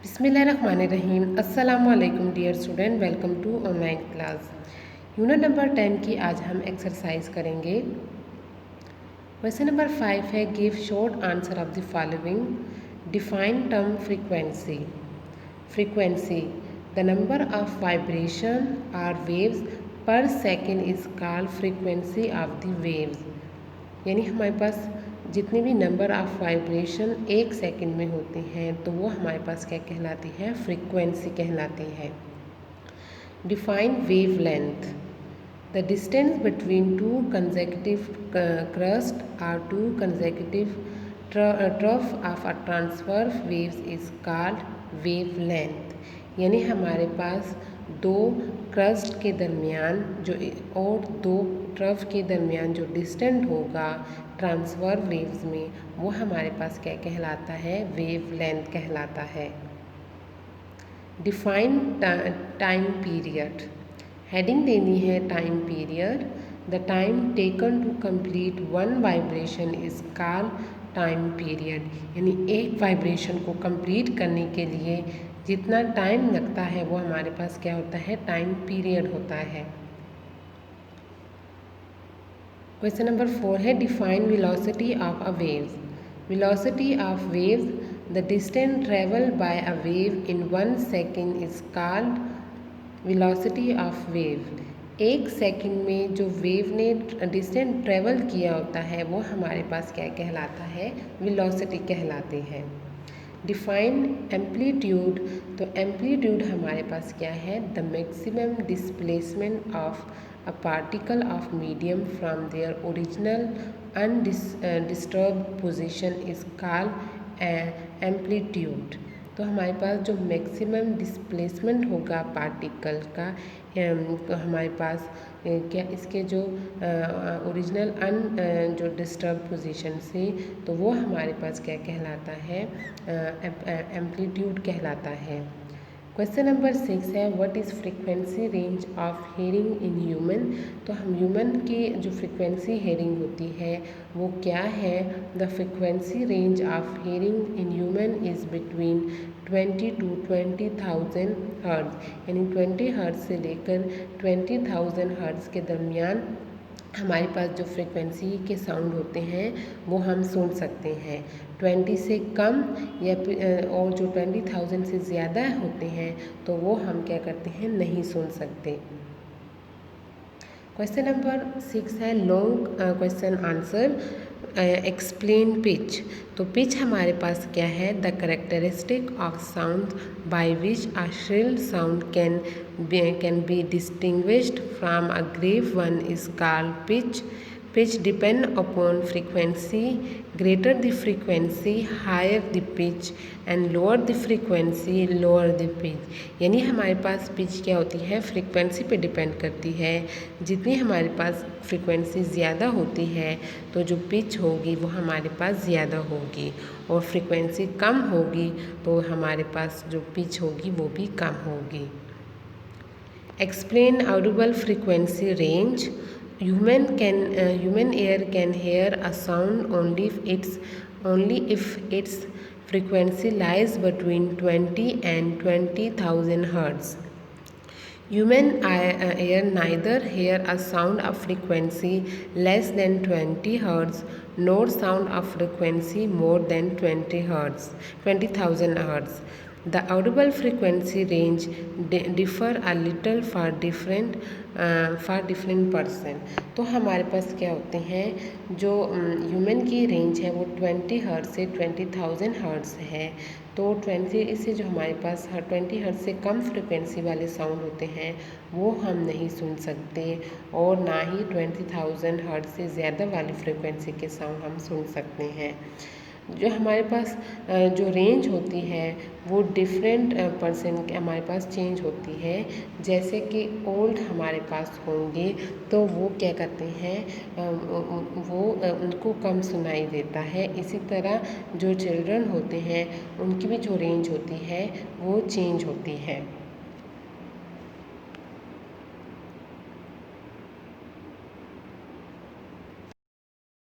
बिस्मिल्लाहिर्रहमानिर्रहीम। अस्सलामु अलैकुम dear student, welcome to online class. Unit number 10 की आज हम एक्सरसाइज करेंगे। क्वेश्चन नंबर 5 है, give short answer of the following. Define term frequency. Frequency, the number of vibration और वेव्स पर second is called frequency of the waves. यानी हमारे पास जितनी भी नंबर ऑफ वाइब्रेशन एक सेकंड में होती हैं तो वो हमारे पास क्या कहलाती है, फ्रीक्वेंसी कहलाती है। Define wave length, the distance between two consecutive crest और two consecutive trough of a transverse waves is called wave length. यानी हमारे पास दो क्रस्ट के दरमियान जो और दो ट्रफ के दरमियान जो डिस्टेंस होगा ट्रांसफर वेव्स में, वो हमारे पास क्या कहलाता है, वेव लेंथ कहलाता है। डिफाइन टाइम पीरियड, हेडिंग देनी है time period. The time taken to complete one vibration is called time period. यानी एक वाइब्रेशन को कंप्लीट करने के लिए जितना टाइम लगता है वो हमारे पास क्या होता है, टाइम पीरियड होता है। क्वेश्चन नंबर 4 है, define velocity of a waves. Velocity of waves, the distance travel by a wave in 1 second is called velocity of wave. एक सेकंड में जो वेव ने डिस्टेंस ट्रेवल किया होता है वो हमारे पास क्या कहलाता है, वेलोसिटी कहलाती है। डिफाइन एम्पलीट्यूड, तो एम्पलीट्यूड हमारे पास क्या है, the maximum displacement of a particle of medium from their original undisturbed position is called amplitude. तो हमारे पास जो मैक्सिमम डिस्प्लेसमेंट होगा पार्टिकल का, तो हमारे पास क्या इसके जो ओरिजिनल जो डिस्टर्ब पोजीशन से, तो वो हमारे पास क्या कहलाता है, एम्पलीट्यूड कहलाता है। क्वेश्चन नंबर 6 है, what is frequency range of hearing in human. तो हम ह्यूमन की जो फ्रीक्वेंसी हेयरिंग होती है वो क्या है, the frequency range of hearing in human is between 20 to 20,000 hertz. यानी 20 हर्ट्ज़ से लेकर 20,000 हर्ट्ज़ के दरमियान हमारे पास जो फ्रीक्वेंसी के साउंड होते हैं वो हम सुन सकते हैं। 20 से कम या और जो 20,000 से ज़्यादा होते हैं तो वो हम क्या करते हैं, नहीं सुन सकते। क्वेश्चन नंबर 6 है, long question answer. Explain pitch. तो पिच हमारे पास क्या है, the characteristic of sound by which a shrill sound can be distinguished from a grave one is called pitch. Pitch depend upon frequency. Greater the frequency, higher the pitch, and lower the frequency, lower the pitch. यानी हमारे पास pitch क्या होती है, frequency पे depend करती है। जितनी हमारे पास फ्रीक्वेंसी ज़्यादा होती है तो जो पिच होगी वो हमारे पास ज़्यादा होगी, और फ्रीक्वेंसी कम होगी तो हमारे पास जो पिच होगी वो भी कम होगी। Explain Audible frequency range. Human ear can hear a sound only if its frequency lies between 20 and 20,000 hertz. Human ear neither hear a sound of frequency less than 20 hertz nor sound of frequency more than 20,000 hertz. The audible frequency range differ a little for different person. तो हमारे पास क्या होते हैं, जो human की range है वो 20 हर्ट्ज़ से 20,000 हर्ट्ज़ है। तो 20 इससे जो हमारे पास 20 हर्ट्ज़ से कम फ्रिक्वेंसी वाले साउंड होते हैं वो हम नहीं सुन सकते, और ना ही 20,000 हर्ट्ज़ से ज़्यादा वाली फ्रिक्वेंसी के साउंड हम सुन सकते हैं। जो हमारे पास जो रेंज होती है वो डिफरेंट पर्सन के हमारे पास चेंज होती है। जैसे कि ओल्ड हमारे पास होंगे तो वो क्या करते हैं, वो उनको कम सुनाई देता है। इसी तरह जो चिल्ड्रन होते हैं उनकी भी जो रेंज होती है वो चेंज होती है।